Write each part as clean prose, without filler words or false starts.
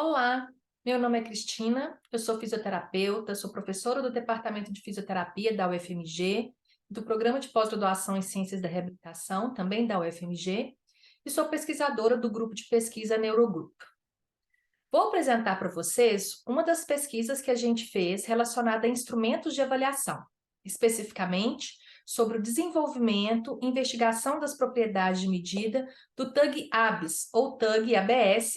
Olá, meu nome é Cristina, eu sou fisioterapeuta, sou professora do Departamento de Fisioterapia da UFMG, do Programa de Pós-Graduação em Ciências da Reabilitação, também da UFMG, e sou pesquisadora do grupo de pesquisa Neurogroup. Vou apresentar para vocês uma das pesquisas que a gente fez relacionada a instrumentos de avaliação, especificamente sobre o desenvolvimento e investigação das propriedades de medida do TUG-ABS, ou TUG-ABS,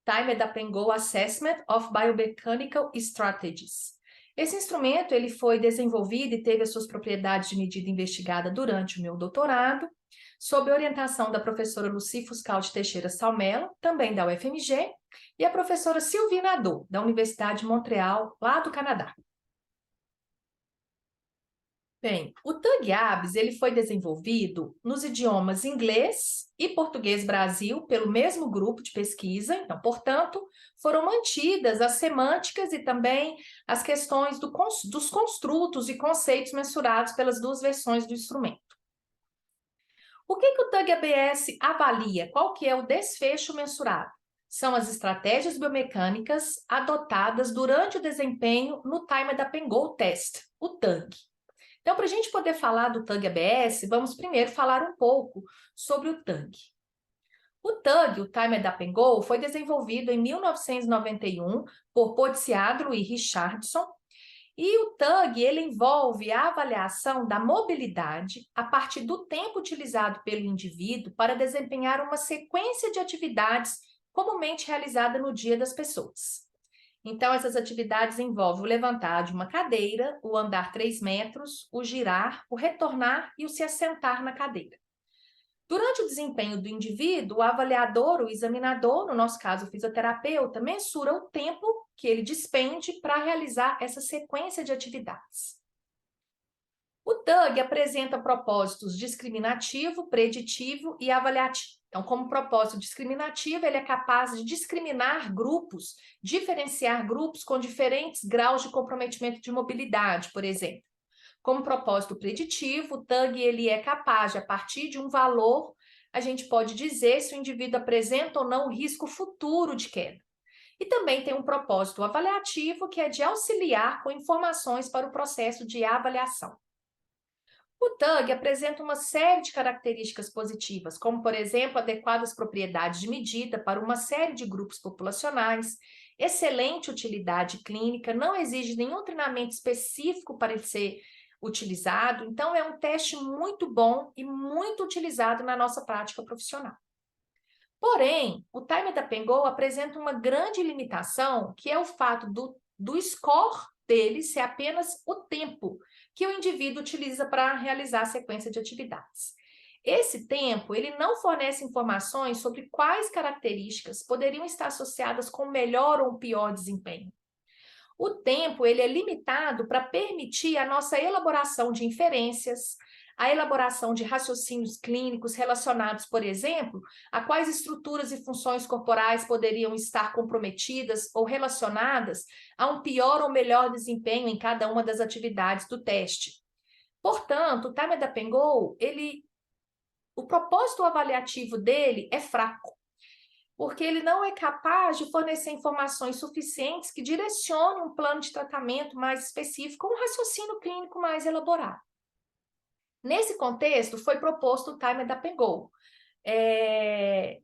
Timed Up and Go Assessment of Biomechanical Strategies. Esse instrumento ele foi desenvolvido e teve as suas propriedades de medida investigada durante o meu doutorado, sob orientação da professora Lucy Fuscal de Teixeira Salmelo, também da UFMG, e a professora Sylvie Nadeau, da Universidade de Montreal, lá do Canadá. Bem, o TUG-ABS ele foi desenvolvido nos idiomas inglês e português Brasil pelo mesmo grupo de pesquisa, então, portanto, foram mantidas as semânticas e também as questões dos construtos e conceitos mensurados pelas duas versões do instrumento. O que o TUG-ABS avalia? Qual que é o desfecho mensurado? São as estratégias biomecânicas adotadas durante o desempenho no Timed Up and Go Test, o TUG. Então, para a gente poder falar do TUG-ABS, vamos primeiro falar um pouco sobre o TUG. O TUG, o Timed Up and Go, foi desenvolvido em 1991 por Podiadro e Richardson, e o TUG ele envolve a avaliação da mobilidade a partir do tempo utilizado pelo indivíduo para desempenhar uma sequência de atividades comumente realizada no dia das pessoas. Então, essas atividades envolvem o levantar de uma cadeira, o andar 3 metros, o girar, o retornar e o se assentar na cadeira. Durante o desempenho do indivíduo, o avaliador, o examinador, no nosso caso o fisioterapeuta, mensura o tempo que ele despende para realizar essa sequência de atividades. O TUG apresenta propósitos discriminativo, preditivo e avaliativo. Então, como propósito discriminativo, ele é capaz de discriminar grupos, diferenciar grupos com diferentes graus de comprometimento de mobilidade, por exemplo. Como propósito preditivo, o TUG ele é capaz de, a partir de um valor, a gente pode dizer se o indivíduo apresenta ou não risco futuro de queda. E também tem um propósito avaliativo, que é de auxiliar com informações para o processo de avaliação. O TUG apresenta uma série de características positivas, como, por exemplo, adequadas propriedades de medida para uma série de grupos populacionais, excelente utilidade clínica, não exige nenhum treinamento específico para ele ser utilizado, então é um teste muito bom e muito utilizado na nossa prática profissional. Porém, o Timed Up and Go apresenta uma grande limitação, que é o fato do score dele ser apenas o tempo que o indivíduo utiliza para realizar a sequência de atividades. Esse tempo, ele não fornece informações sobre quais características poderiam estar associadas com melhor ou pior desempenho. O tempo, ele é limitado para permitir a nossa elaboração de inferências, a elaboração de raciocínios clínicos relacionados, por exemplo, a quais estruturas e funções corporais poderiam estar comprometidas ou relacionadas a um pior ou melhor desempenho em cada uma das atividades do teste. Portanto, o Timed Up and Go, o propósito avaliativo dele é fraco, porque ele não é capaz de fornecer informações suficientes que direcionem um plano de tratamento mais específico, um raciocínio clínico mais elaborado. Nesse contexto, foi proposto o Timed Up and Go,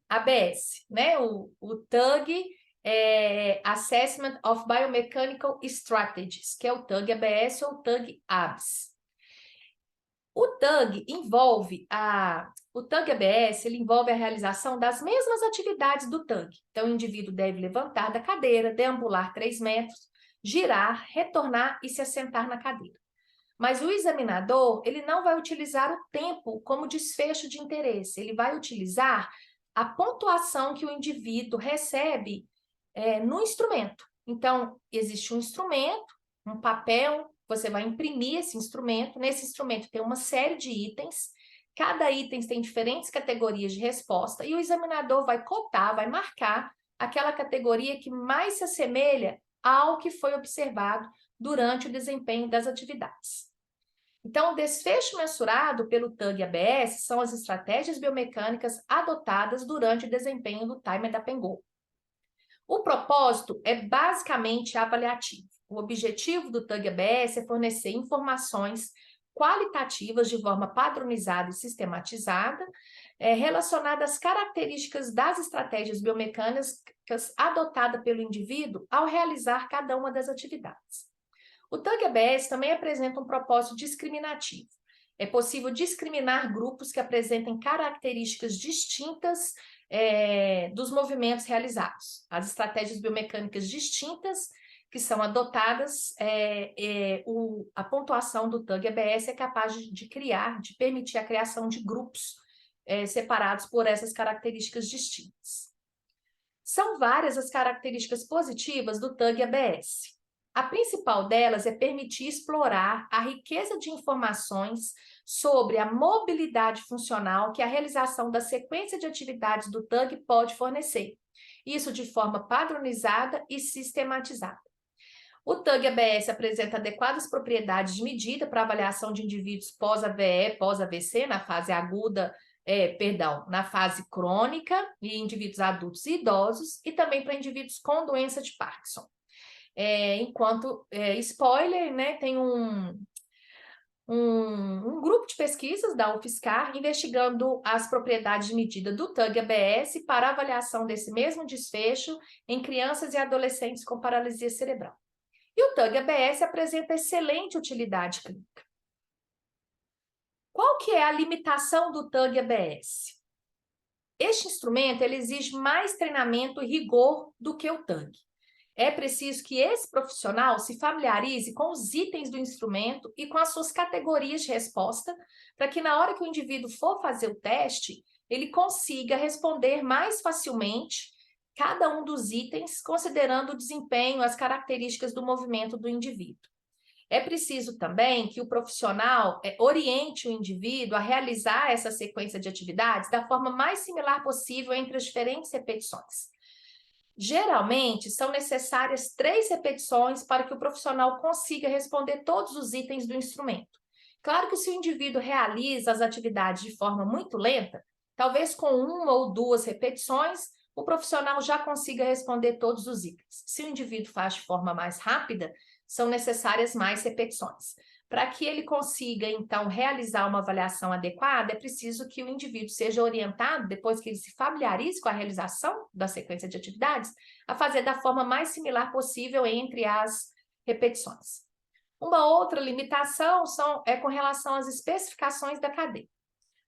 ABS, né? o TUG Assessment of Biomechanical Strategies, que é o TUG-ABS ou TUG-ABS. O TUG-ABS ele envolve a realização das mesmas atividades do TUG. Então, o indivíduo deve levantar da cadeira, deambular 3 metros, girar, retornar e se assentar na cadeira. Mas o examinador, ele não vai utilizar o tempo como desfecho de interesse, ele vai utilizar a pontuação que o indivíduo recebe no instrumento. Então, existe um instrumento, um papel, você vai imprimir esse instrumento, nesse instrumento tem uma série de itens, cada item tem diferentes categorias de resposta, e o examinador vai cotar, vai marcar aquela categoria que mais se assemelha ao que foi observado durante o desempenho das atividades. Então, o desfecho mensurado pelo TUG-ABS são as estratégias biomecânicas adotadas durante o desempenho do Timed Up and Go. O propósito é basicamente avaliativo. O objetivo do TUG-ABS é fornecer informações qualitativas de forma padronizada e sistematizada, relacionadas às características das estratégias biomecânicas adotadas pelo indivíduo ao realizar cada uma das atividades. O TUG-ABS também apresenta um propósito discriminativo. É possível discriminar grupos que apresentem características distintas dos movimentos realizados. As estratégias biomecânicas distintas que são adotadas, a pontuação do TUG-ABS é capaz de permitir a criação de grupos separados por essas características distintas. São várias as características positivas do TUG-ABS. A principal delas é permitir explorar a riqueza de informações sobre a mobilidade funcional que a realização da sequência de atividades do TUG pode fornecer. Isso de forma padronizada e sistematizada. O TUG-ABS apresenta adequadas propriedades de medida para avaliação de indivíduos pós-AVE, pós-AVC, na fase aguda, na fase crônica, e indivíduos adultos e idosos, e também para indivíduos com doença de Parkinson. Spoiler, né, tem um grupo de pesquisas da UFSCar investigando as propriedades de medida do TUG-ABS para avaliação desse mesmo desfecho em crianças e adolescentes com paralisia cerebral. E o TUG-ABS apresenta excelente utilidade clínica. Qual que é a limitação do TUG-ABS? Este instrumento ele exige mais treinamento e rigor do que o TUG. É preciso que esse profissional se familiarize com os itens do instrumento e com as suas categorias de resposta, para que na hora que o indivíduo for fazer o teste, ele consiga responder mais facilmente cada um dos itens, considerando o desempenho, as características do movimento do indivíduo. É preciso também que o profissional oriente o indivíduo a realizar essa sequência de atividades da forma mais similar possível entre as diferentes repetições. Geralmente, são necessárias 3 repetições para que o profissional consiga responder todos os itens do instrumento. Claro que se o indivíduo realiza as atividades de forma muito lenta, talvez com 1 ou 2 repetições, o profissional já consiga responder todos os itens. Se o indivíduo faz de forma mais rápida, são necessárias mais repetições. Para que ele consiga, então, realizar uma avaliação adequada, é preciso que o indivíduo seja orientado, depois que ele se familiarize com a realização da sequência de atividades, a fazer da forma mais similar possível entre as repetições. Uma outra limitação é com relação às especificações da cadeira.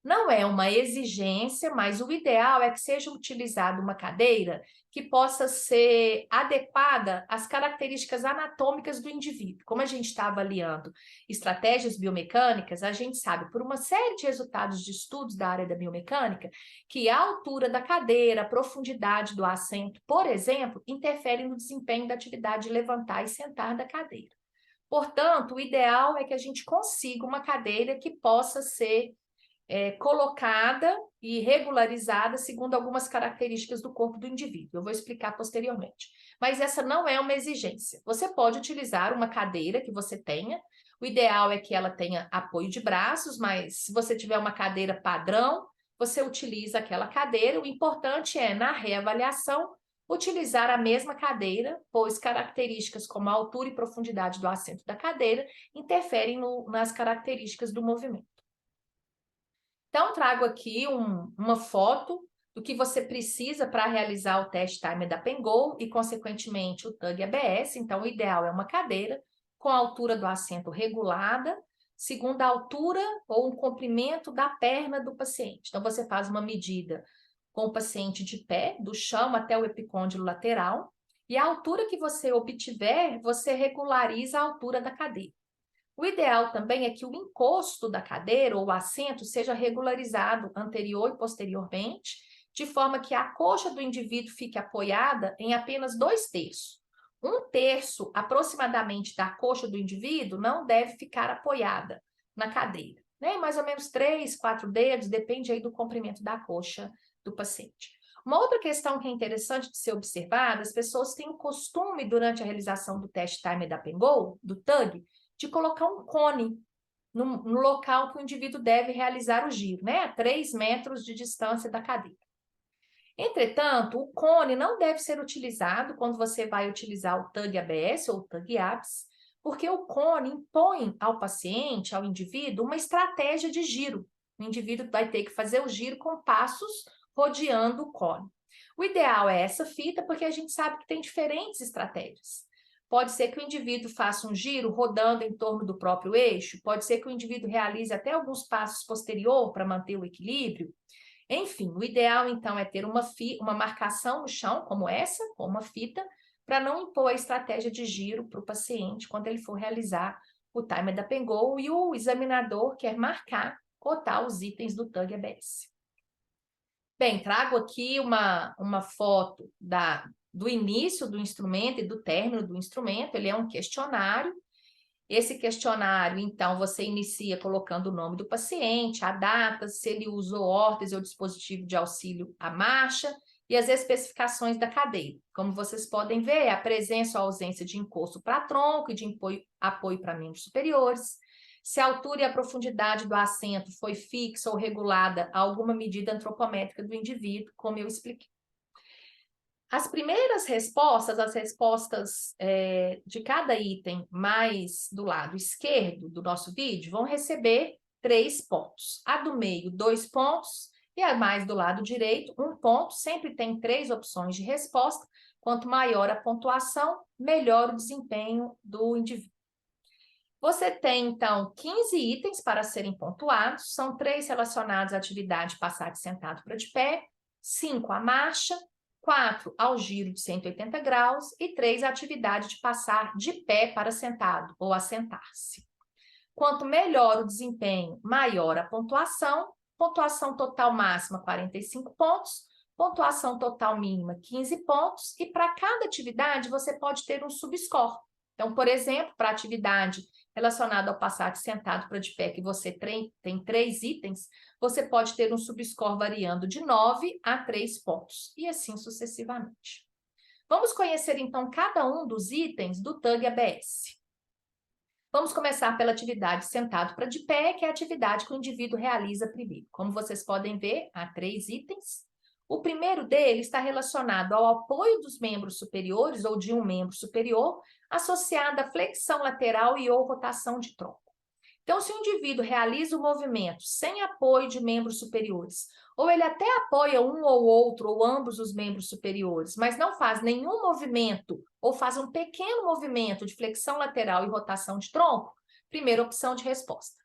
Não é uma exigência, mas o ideal é que seja utilizada uma cadeira que possa ser adequada às características anatômicas do indivíduo. Como a gente está avaliando estratégias biomecânicas, a gente sabe, por uma série de resultados de estudos da área da biomecânica, que a altura da cadeira, a profundidade do assento, por exemplo, interferem no desempenho da atividade de levantar e sentar da cadeira. Portanto, o ideal é que a gente consiga uma cadeira que possa ser colocada e regularizada segundo algumas características do corpo do indivíduo. Eu vou explicar posteriormente. Mas essa não é uma exigência. Você pode utilizar uma cadeira que você tenha. O ideal é que ela tenha apoio de braços, mas se você tiver uma cadeira padrão, você utiliza aquela cadeira. O importante é, na reavaliação, utilizar a mesma cadeira, pois características como a altura e profundidade do assento da cadeira interferem nas características do movimento. Então, trago aqui uma foto do que você precisa para realizar o teste Timed Up and Go e, consequentemente, o TUG-ABS. Então, o ideal é uma cadeira com a altura do assento regulada, segundo a altura ou um comprimento da perna do paciente. Então, você faz uma medida com o paciente de pé, do chão até o epicôndilo lateral, e a altura que você obtiver, você regulariza a altura da cadeira. O ideal também é que o encosto da cadeira ou o assento seja regularizado anterior e posteriormente, de forma que a coxa do indivíduo fique apoiada em apenas 2/3. 1/3 aproximadamente da coxa do indivíduo não deve ficar apoiada na cadeira, né? Mais ou menos 3, 4 dedos, depende aí do comprimento da coxa do paciente. Uma outra questão que é interessante de ser observada, as pessoas têm o costume, durante a realização do teste Timed Up and Go, do TUG, de colocar um cone no local que o indivíduo deve realizar o giro, né? A 3 metros de distância da cadeira. Entretanto, o cone não deve ser utilizado quando você vai utilizar o TUG ABS ou o TUG ABS, porque o cone impõe ao paciente, ao indivíduo, uma estratégia de giro. O indivíduo vai ter que fazer o giro com passos rodeando o cone. O ideal é essa fita, porque a gente sabe que tem diferentes estratégias. Pode ser que o indivíduo faça um giro rodando em torno do próprio eixo, pode ser que o indivíduo realize até alguns passos posterior para manter o equilíbrio. Enfim, o ideal, então, é ter uma marcação no chão, como essa, com uma fita, para não impor a estratégia de giro para o paciente quando ele for realizar o Time da Go e o examinador quer marcar, cotar os itens do TUG ABS. Bem, trago aqui uma foto do início do instrumento e do término do instrumento. Ele é um questionário. Esse questionário, então, você inicia colocando o nome do paciente, a data, se ele usou órtese ou dispositivo de auxílio à marcha e as especificações da cadeira. Como vocês podem ver, a presença ou ausência de encosto para tronco e de apoio para membros superiores, se a altura e a profundidade do assento foi fixa ou regulada a alguma medida antropométrica do indivíduo, como eu expliquei. As primeiras respostas, as respostas de cada item mais do lado esquerdo do nosso vídeo, vão receber 3 pontos. A do meio, 2 pontos, e a mais do lado direito, 1 ponto. Sempre tem 3 opções de resposta. Quanto maior a pontuação, melhor o desempenho do indivíduo. Você tem, então, 15 itens para serem pontuados. São 3 relacionados à atividade passar de sentado para de pé, 5 à marcha, 4 ao giro de 180 graus e 3 à atividade de passar de pé para sentado ou assentar-se. Quanto melhor o desempenho, maior a pontuação. Pontuação total máxima, 45 pontos. Pontuação total mínima, 15 pontos. E para cada atividade, você pode ter um subscore. Então, por exemplo, para a atividade relacionada ao passar de sentado para de pé, que você tem 3 itens, você pode ter um subscore variando de 9 a 3 pontos, e assim sucessivamente. Vamos conhecer, então, cada um dos itens do TUG ABS. Vamos começar pela atividade sentado para de pé, que é a atividade que o indivíduo realiza primeiro. Como vocês podem ver, há 3 itens. O primeiro deles está relacionado ao apoio dos membros superiores ou de um membro superior, associado à flexão lateral e ou rotação de tronco. Então, se o indivíduo realiza o movimento sem apoio de membros superiores, ou ele até apoia um ou outro, ou ambos os membros superiores, mas não faz nenhum movimento, ou faz um pequeno movimento de flexão lateral e rotação de tronco, primeira opção de resposta.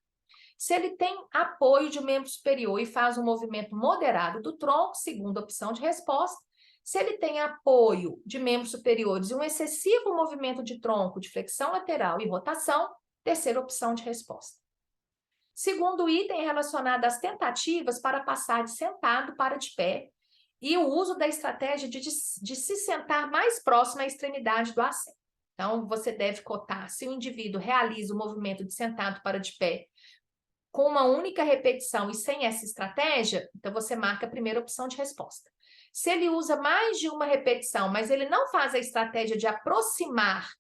Se ele tem apoio de membro superior e faz um movimento moderado do tronco, segunda opção de resposta. Se ele tem apoio de membros superiores e um excessivo movimento de tronco, de flexão lateral e rotação, terceira opção de resposta. Segundo item relacionado às tentativas para passar de sentado para de pé e o uso da estratégia de se sentar mais próximo à extremidade do assento. Então, você deve cotar se o indivíduo realiza o movimento de sentado para de pé com uma única repetição e sem essa estratégia, então você marca a primeira opção de resposta. Se ele usa mais de uma repetição, mas ele não faz a estratégia de aproximar-se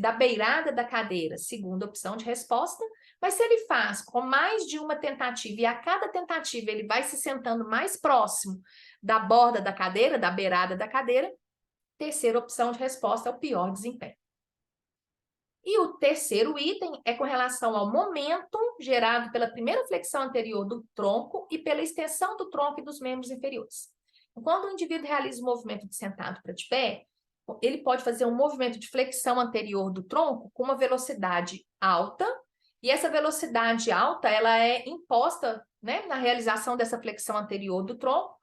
da beirada da cadeira, segunda opção de resposta, mas se ele faz com mais de uma tentativa e a cada tentativa ele vai se sentando mais próximo da borda da cadeira, da beirada da cadeira, terceira opção de resposta é o pior desempenho. E o terceiro item é com relação ao momento gerado pela primeira flexão anterior do tronco e pela extensão do tronco e dos membros inferiores. Quando o indivíduo realiza o movimento de sentado para de pé, ele pode fazer um movimento de flexão anterior do tronco com uma velocidade alta, e essa velocidade alta ela é imposta, né, na realização dessa flexão anterior do tronco,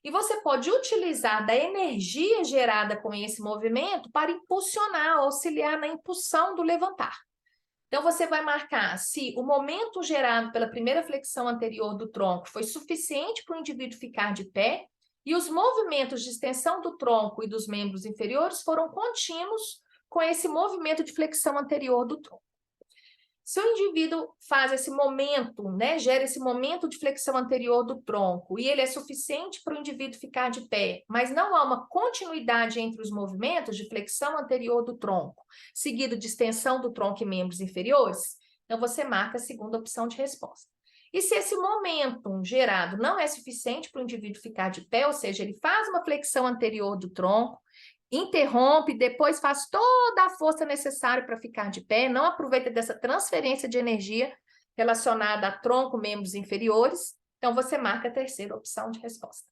e você pode utilizar da energia gerada com esse movimento para impulsionar, auxiliar na impulsão do levantar. Então, você vai marcar se o momento gerado pela primeira flexão anterior do tronco foi suficiente para o indivíduo ficar de pé e os movimentos de extensão do tronco e dos membros inferiores foram contínuos com esse movimento de flexão anterior do tronco. Se o indivíduo faz esse momento, né, gera esse momento de flexão anterior do tronco e ele é suficiente para o indivíduo ficar de pé, mas não há uma continuidade entre os movimentos de flexão anterior do tronco, seguido de extensão do tronco e membros inferiores, então você marca a segunda opção de resposta. E se esse momentum gerado não é suficiente para o indivíduo ficar de pé, ou seja, ele faz uma flexão anterior do tronco, interrompe, depois faz toda a força necessária para ficar de pé, não aproveita dessa transferência de energia relacionada a tronco, membros inferiores, então você marca a terceira opção de resposta.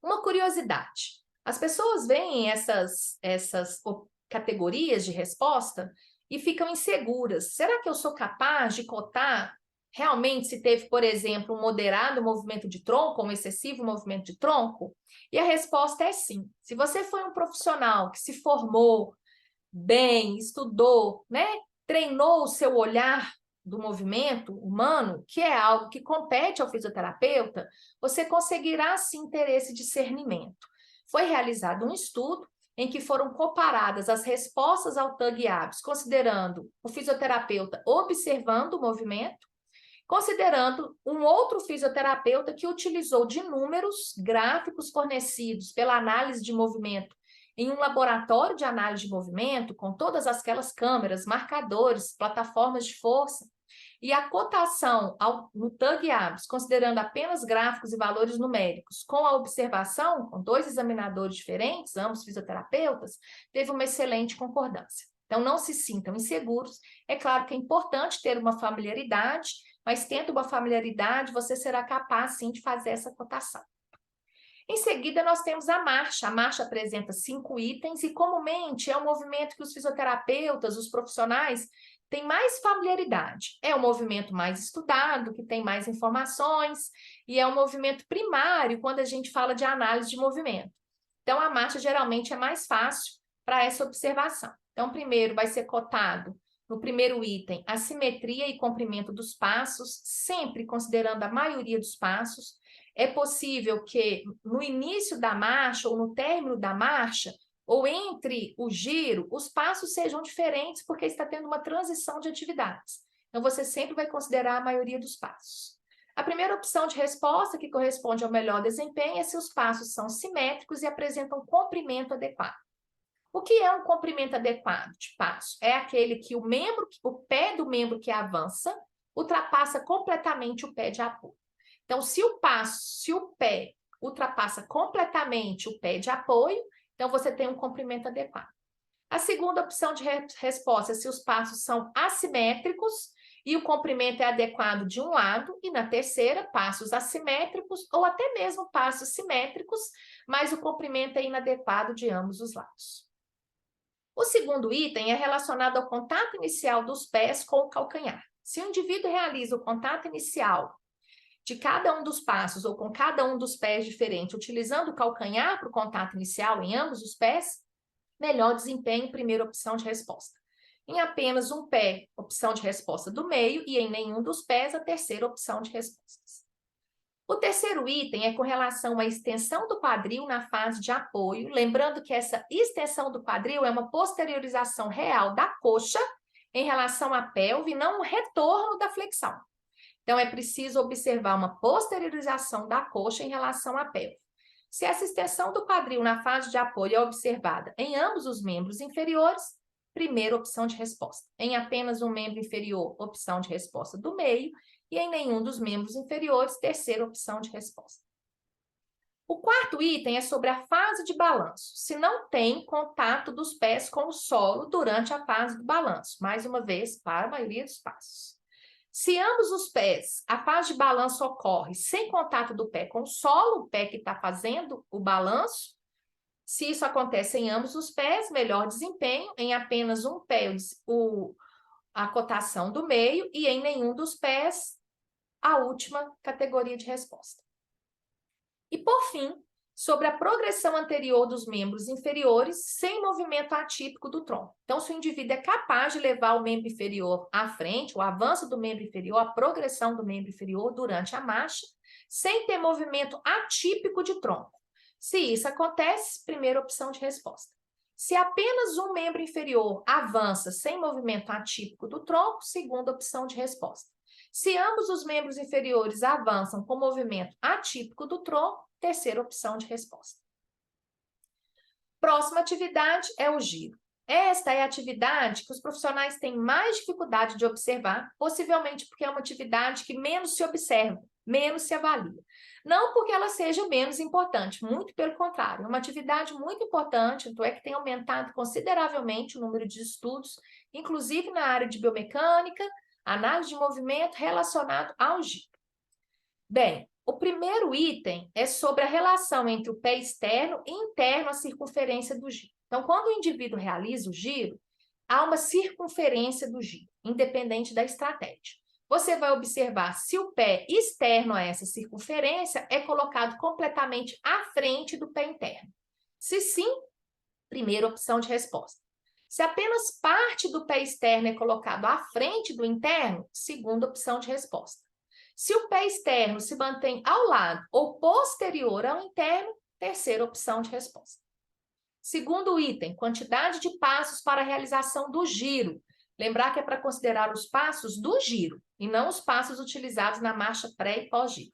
Uma curiosidade, as pessoas veem essas categorias de resposta e ficam inseguras. Será que eu sou capaz de cotar realmente se teve, por exemplo, um moderado movimento de tronco, um excessivo movimento de tronco? E a resposta é sim. Se você foi um profissional que se formou bem, estudou, né, treinou o seu olhar do movimento humano, que é algo que compete ao fisioterapeuta, você conseguirá sim ter esse discernimento. Foi realizado um estudo em que foram comparadas as respostas ao TUG ABS, considerando o fisioterapeuta observando o movimento, considerando um outro fisioterapeuta que utilizou de números gráficos fornecidos pela análise de movimento em um laboratório de análise de movimento, com todas aquelas câmeras, marcadores, plataformas de força, e a cotação no TUG ABS, considerando apenas gráficos e valores numéricos, com a observação, com 2 examinadores diferentes, ambos fisioterapeutas, teve uma excelente concordância. Então, não se sintam inseguros. É claro que é importante ter uma familiaridade, mas tendo uma familiaridade, você será capaz, sim, de fazer essa cotação. Em seguida, nós temos a marcha. A marcha apresenta 5 itens e, comumente, é um movimento que os fisioterapeutas, os profissionais, têm mais familiaridade. É um movimento mais estudado, que tem mais informações, e é um movimento primário quando a gente fala de análise de movimento. Então, a marcha geralmente é mais fácil para essa observação. Então, primeiro vai ser cotado, no primeiro item, a simetria e comprimento dos passos, sempre considerando a maioria dos passos. É possível que no início da marcha ou no término da marcha, ou entre o giro, os passos sejam diferentes porque está tendo uma transição de atividades. Então, você sempre vai considerar a maioria dos passos. A primeira opção de resposta, que corresponde ao melhor desempenho, é se os passos são simétricos e apresentam comprimento adequado. O que é um comprimento adequado de passo? É aquele que o pé do membro que avança ultrapassa completamente o pé de apoio. Então, se o pé ultrapassa completamente o pé de apoio, então você tem um comprimento adequado. A segunda opção de resposta é se os passos são assimétricos e o comprimento é adequado de um lado, e na terceira, passos assimétricos ou até mesmo passos simétricos, mas o comprimento é inadequado de ambos os lados. O segundo item é relacionado ao contato inicial dos pés com o calcanhar. Se o indivíduo realiza o contato inicial de cada um dos passos ou com cada um dos pés diferente, utilizando o calcanhar para o contato inicial em ambos os pés, melhor desempenho, primeira opção de resposta. Em apenas um pé, opção de resposta do meio, e em nenhum dos pés, a terceira opção de respostas. O terceiro item é com relação à extensão do quadril na fase de apoio, lembrando que essa extensão do quadril é uma posteriorização real da coxa em relação à pelve, não um retorno da flexão. Então, é preciso observar uma posteriorização da coxa em relação à pelve. Se essa extensão do quadril na fase de apoio é observada em ambos os membros inferiores, primeira opção de resposta. Em apenas um membro inferior, opção de resposta do meio, e em nenhum dos membros inferiores, terceira opção de resposta. O quarto item é sobre a fase de balanço. Se não tem contato dos pés com o solo durante a fase do balanço, mais uma vez, para a maioria dos passos. Se ambos os pés, a fase de balanço ocorre sem contato do pé com o solo, o pé que está fazendo o balanço, se isso acontece em ambos os pés, melhor desempenho, em apenas um pé, a cotação do meio, e em nenhum dos pés, a última categoria de resposta. E, por fim, sobre a progressão anterior dos membros inferiores sem movimento atípico do tronco. Então, se o indivíduo é capaz de levar o membro inferior à frente, o avanço do membro inferior, a progressão do membro inferior durante a marcha, sem ter movimento atípico de tronco. Se isso acontece, primeira opção de resposta. Se apenas um membro inferior avança sem movimento atípico do tronco, segunda opção de resposta. Se ambos os membros inferiores avançam com movimento atípico do tronco, terceira opção de resposta. Próxima atividade é o giro. Esta é a atividade que os profissionais têm mais dificuldade de observar, possivelmente porque é uma atividade que menos se observa, menos se avalia. Não porque ela seja menos importante, muito pelo contrário, é uma atividade muito importante, tanto é que tem aumentado consideravelmente o número de estudos, inclusive na área de biomecânica, análise de movimento relacionado ao giro. Bem, o primeiro item é sobre a relação entre o pé externo e interno à circunferência do giro. Então, quando o indivíduo realiza o giro, há uma circunferência do giro, independente da estratégia. Você vai observar se o pé externo a essa circunferência é colocado completamente à frente do pé interno. Se sim, primeira opção de resposta. Se apenas parte do pé externo é colocado à frente do interno, segunda opção de resposta. Se o pé externo se mantém ao lado ou posterior ao interno, terceira opção de resposta. Segundo item, quantidade de passos para a realização do giro. Lembrar que é para considerar os passos do giro e não os passos utilizados na marcha pré e pós-giro.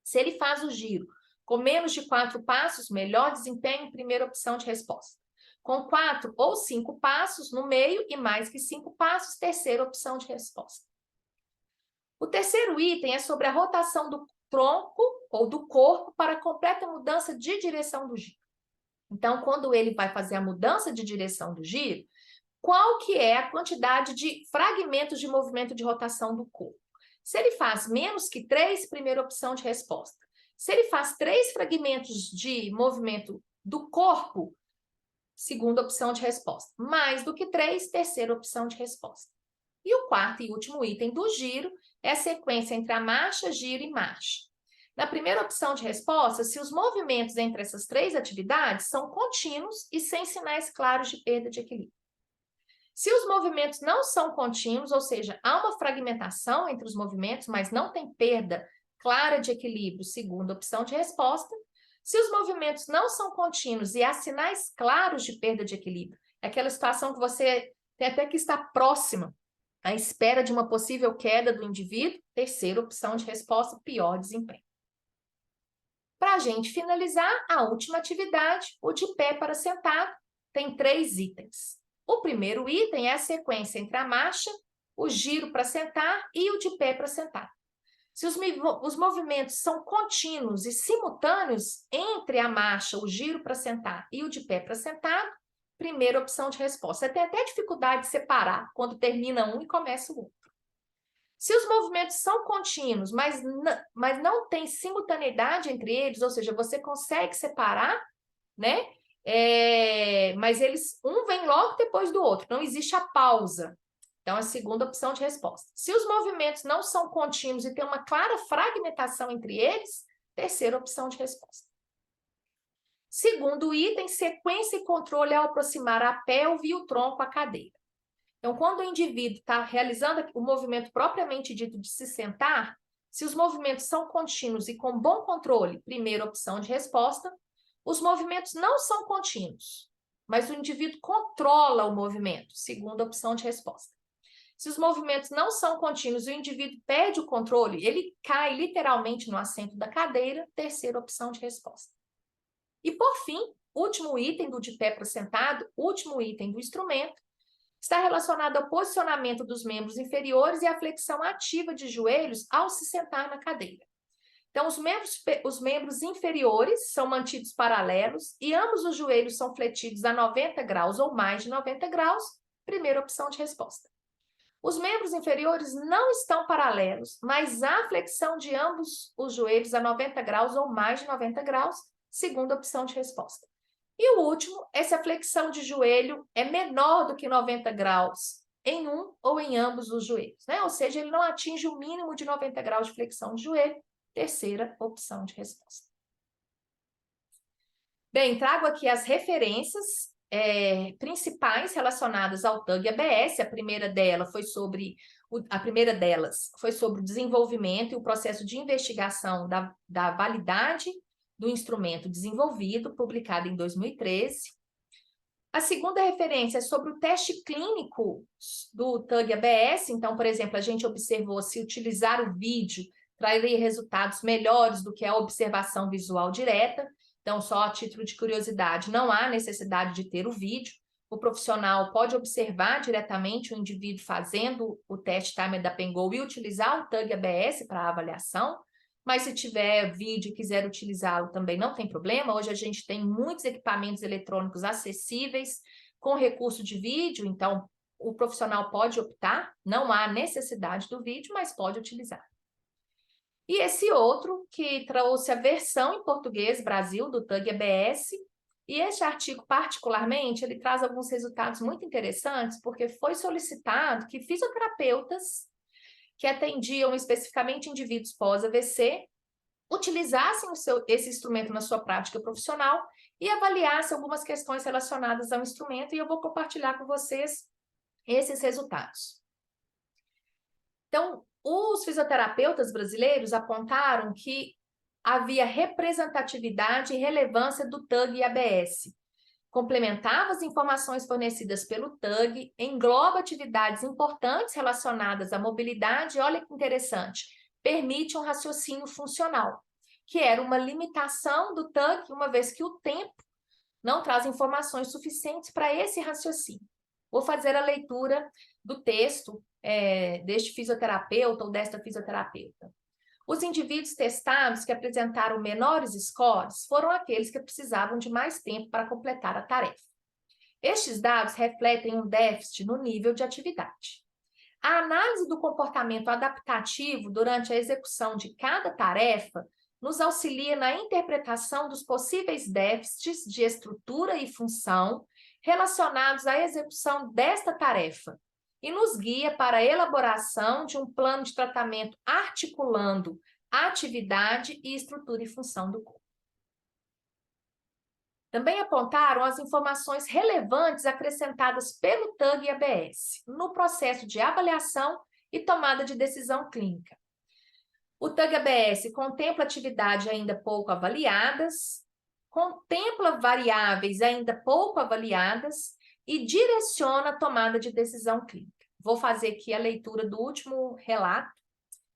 Se ele faz o giro com menos de 4 passos, melhor desempenho, primeira opção de resposta. Com 4 ou 5 passos no meio e mais que 5 passos, terceira opção de resposta. O terceiro item é sobre a rotação do tronco ou do corpo para a completa mudança de direção do giro. Então, quando ele vai fazer a mudança de direção do giro, qual que é a quantidade de fragmentos de movimento de rotação do corpo? Se ele faz menos que 3, primeira opção de resposta. Se ele faz 3 fragmentos de movimento do corpo, segunda opção de resposta. Mais do que 3, terceira opção de resposta. E o quarto e último item do giro é a sequência entre a marcha, giro e marcha. Na primeira opção de resposta, se os movimentos entre essas 3 atividades são contínuos e sem sinais claros de perda de equilíbrio. Se os movimentos não são contínuos, ou seja, há uma fragmentação entre os movimentos, mas não tem perda clara de equilíbrio, segunda opção de resposta. Se os movimentos não são contínuos e há sinais claros de perda de equilíbrio, é aquela situação que você tem até que estar próxima à espera de uma possível queda do indivíduo, terceira opção de resposta, pior desempenho. Para a gente finalizar, a última atividade, o de pé para sentado, tem 3 itens. O primeiro item é a sequência entre a marcha, o giro para sentar e o de pé para sentar. Se os movimentos são contínuos e simultâneos entre a marcha, o giro para sentar e o de pé para sentar, primeira opção de resposta. Você tem até dificuldade de separar quando termina um e começa o outro. Se os movimentos são contínuos, mas não tem simultaneidade entre eles, ou seja, você consegue separar, né? Mas um vem logo depois do outro, não existe a pausa. Então, a segunda opção de resposta. Se os movimentos não são contínuos e tem uma clara fragmentação entre eles, terceira opção de resposta. Segundo item, sequência e controle ao aproximar a pelve e o tronco à cadeira. Então, quando o indivíduo está realizando o movimento propriamente dito de se sentar, se os movimentos são contínuos e com bom controle, primeira opção de resposta. Os movimentos não são contínuos, mas o indivíduo controla o movimento, segunda opção de resposta. Se os movimentos não são contínuos e o indivíduo perde o controle, ele cai literalmente no assento da cadeira, terceira opção de resposta. E, por fim, último item do de pé para sentado, último item do instrumento, está relacionado ao posicionamento dos membros inferiores e à flexão ativa de joelhos ao se sentar na cadeira. Então, os membros inferiores são mantidos paralelos e ambos os joelhos são fletidos a 90 graus ou mais de 90 graus, primeira opção de resposta. Os membros inferiores não estão paralelos, mas há flexão de ambos os joelhos a 90 graus ou mais de 90 graus, segunda opção de resposta. E o último é se a flexão de joelho é menor do que 90 graus em um ou em ambos os joelhos, né? Ou seja, ele não atinge o mínimo de 90 graus de flexão de joelho, terceira opção de resposta. Bem, trago aqui as referências principais relacionadas ao TUG ABS. A primeira delas foi sobre o desenvolvimento e o processo de investigação da validade do instrumento desenvolvido, publicado em 2013. A segunda referência é sobre o teste clínico do TUG ABS. Então, por exemplo, a gente observou se utilizar o vídeo traria resultados melhores do que a observação visual direta. Então, só a título de curiosidade, não há necessidade de ter o vídeo. o profissional pode observar diretamente o indivíduo fazendo o teste Timed Up and Go e utilizar o TUG ABS para avaliação, mas se tiver vídeo e quiser utilizá-lo também não tem problema. Hoje a gente tem muitos equipamentos eletrônicos acessíveis com recurso de vídeo, então o profissional pode optar, não há necessidade do vídeo, mas pode utilizar. E esse outro que trouxe a versão em português Brasil do TUG ABS, e este artigo particularmente, ele traz alguns resultados muito interessantes, porque foi solicitado que fisioterapeutas que atendiam especificamente indivíduos pós-AVC utilizassem esse instrumento na sua prática profissional e avaliassem algumas questões relacionadas ao instrumento, e eu vou compartilhar com vocês esses resultados. Então, os fisioterapeutas brasileiros apontaram que havia representatividade e relevância do TUG ABS. Complementava as informações fornecidas pelo TUG, engloba atividades importantes relacionadas à mobilidade, e olha que interessante, permite um raciocínio funcional, que era uma limitação do TUG, uma vez que o tempo não traz informações suficientes para esse raciocínio. Vou fazer a leitura do texto deste fisioterapeuta ou desta fisioterapeuta. Os indivíduos testados que apresentaram menores scores foram aqueles que precisavam de mais tempo para completar a tarefa. Estes dados refletem um déficit no nível de atividade. A análise do comportamento adaptativo durante a execução de cada tarefa nos auxilia na interpretação dos possíveis déficits de estrutura e função relacionados à execução desta tarefa e nos guia para a elaboração de um plano de tratamento articulando a atividade e estrutura e função do corpo. Também apontaram as informações relevantes acrescentadas pelo TUG ABS no processo de avaliação e tomada de decisão clínica. O TUG ABS contempla atividades ainda pouco avaliadas, contempla variáveis ainda pouco avaliadas e direciona a tomada de decisão clínica. Vou fazer aqui a leitura do último relato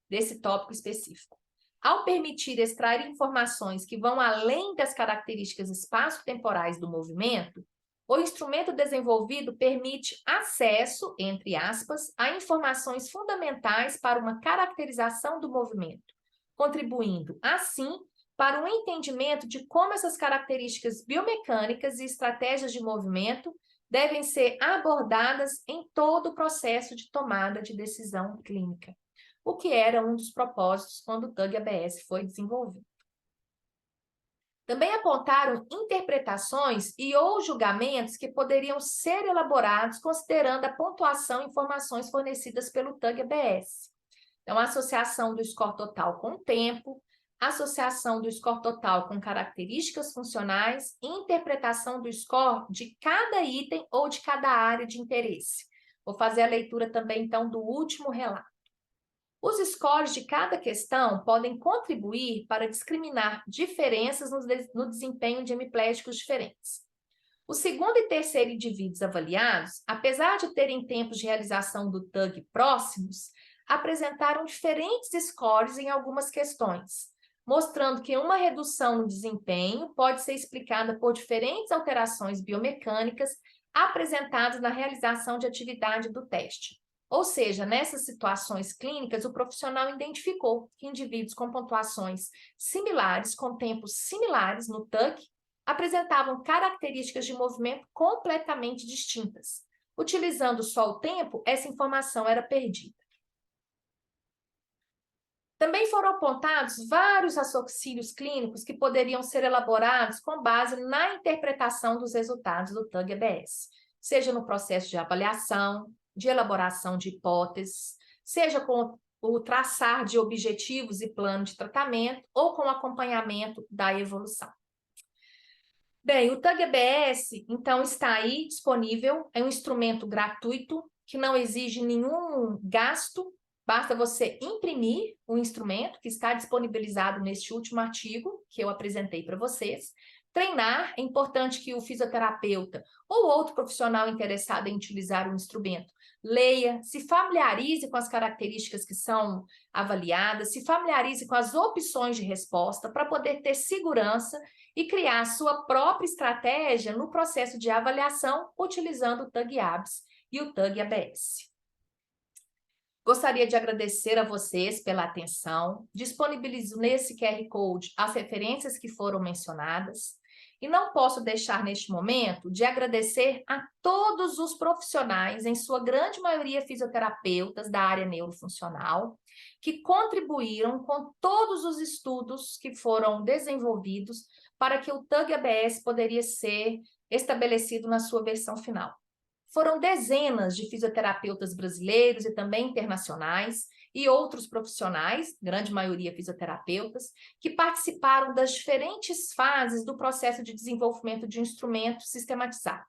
desse tópico específico. Ao permitir extrair informações que vão além das características espaço-temporais do movimento, o instrumento desenvolvido permite acesso, entre aspas, a informações fundamentais para uma caracterização do movimento, contribuindo, assim, para um entendimento de como essas características biomecânicas e estratégias de movimento devem ser abordadas em todo o processo de tomada de decisão clínica, o que era um dos propósitos quando o TUG ABS foi desenvolvido. Também apontaram interpretações e ou julgamentos que poderiam ser elaborados considerando a pontuação e informações fornecidas pelo TUG ABS. Então, a associação do score total com o tempo, associação do score total com características funcionais e interpretação do score de cada item ou de cada área de interesse. Vou fazer a leitura também, então, do último relato. Os scores de cada questão podem contribuir para discriminar diferenças no desempenho de hemiplégicos diferentes. O segundo e terceiro indivíduos avaliados, apesar de terem tempos de realização do TUG próximos, apresentaram diferentes scores em algumas questões, mostrando que uma redução no desempenho pode ser explicada por diferentes alterações biomecânicas apresentadas na realização de atividade do teste. Ou seja, nessas situações clínicas, o profissional identificou que indivíduos com pontuações similares, com tempos similares no TUG, apresentavam características de movimento completamente distintas. Utilizando só o tempo, essa informação era perdida. Também foram apontados vários raciocínios clínicos que poderiam ser elaborados com base na interpretação dos resultados do TUG ABS, seja no processo de avaliação, de elaboração de hipóteses, seja com o traçar de objetivos e plano de tratamento ou com o acompanhamento da evolução. Bem, o TUG ABS, então, está aí disponível, é um instrumento gratuito que não exige nenhum gasto. Basta você imprimir o instrumento que está disponibilizado neste último artigo que eu apresentei para vocês. Treinar, é importante que o fisioterapeuta ou outro profissional interessado em utilizar o instrumento leia, se familiarize com as características que são avaliadas, se familiarize com as opções de resposta para poder ter segurança e criar sua própria estratégia no processo de avaliação utilizando o TUG ABS e o TUG ABS. Gostaria de agradecer a vocês pela atenção, disponibilizo nesse QR Code as referências que foram mencionadas e não posso deixar neste momento de agradecer a todos os profissionais, em sua grande maioria fisioterapeutas da área neurofuncional, que contribuíram com todos os estudos que foram desenvolvidos para que o TUG ABS poderia ser estabelecido na sua versão final. Foram dezenas de fisioterapeutas brasileiros e também internacionais e outros profissionais, grande maioria fisioterapeutas, que participaram das diferentes fases do processo de desenvolvimento de um instrumento sistematizado.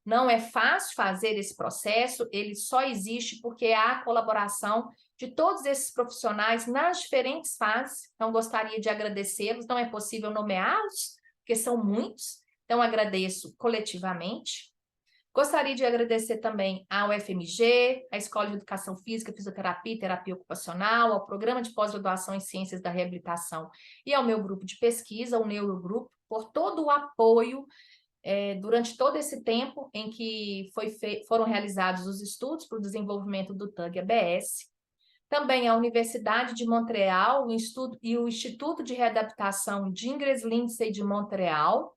Não é fácil fazer esse processo, ele só existe porque há a colaboração de todos esses profissionais nas diferentes fases. Então, gostaria de agradecê-los, não é possível nomeá-los, porque são muitos, então agradeço coletivamente. Gostaria de agradecer também ao FMG, à Escola de Educação Física, Fisioterapia e Terapia Ocupacional, ao Programa de Pós-Graduação em Ciências da Reabilitação e ao meu grupo de pesquisa, o Neurogrupo, por todo o apoio durante todo esse tempo em que foram realizados os estudos para o desenvolvimento do TUG ABS. Também a Universidade de Montreal e o Instituto de Readaptação Gingras Lindsay de Montreal,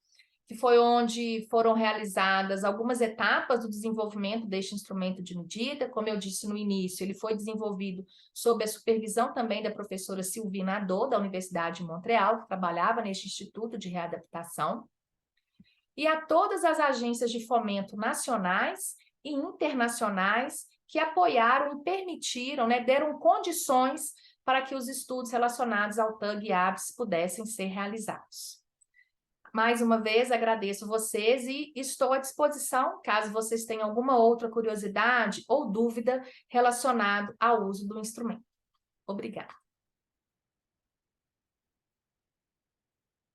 que foi onde foram realizadas algumas etapas do desenvolvimento deste instrumento de medida. Como eu disse no início, ele foi desenvolvido sob a supervisão também da professora Sylvina Adot, da Universidade de Montreal, que trabalhava neste Instituto de Readaptação. E a todas as agências de fomento nacionais e internacionais que apoiaram e permitiram, deram condições para que os estudos relacionados ao TUG ABS pudessem ser realizados. Mais uma vez, agradeço vocês e estou à disposição, caso vocês tenham alguma outra curiosidade ou dúvida relacionada ao uso do instrumento. Obrigada.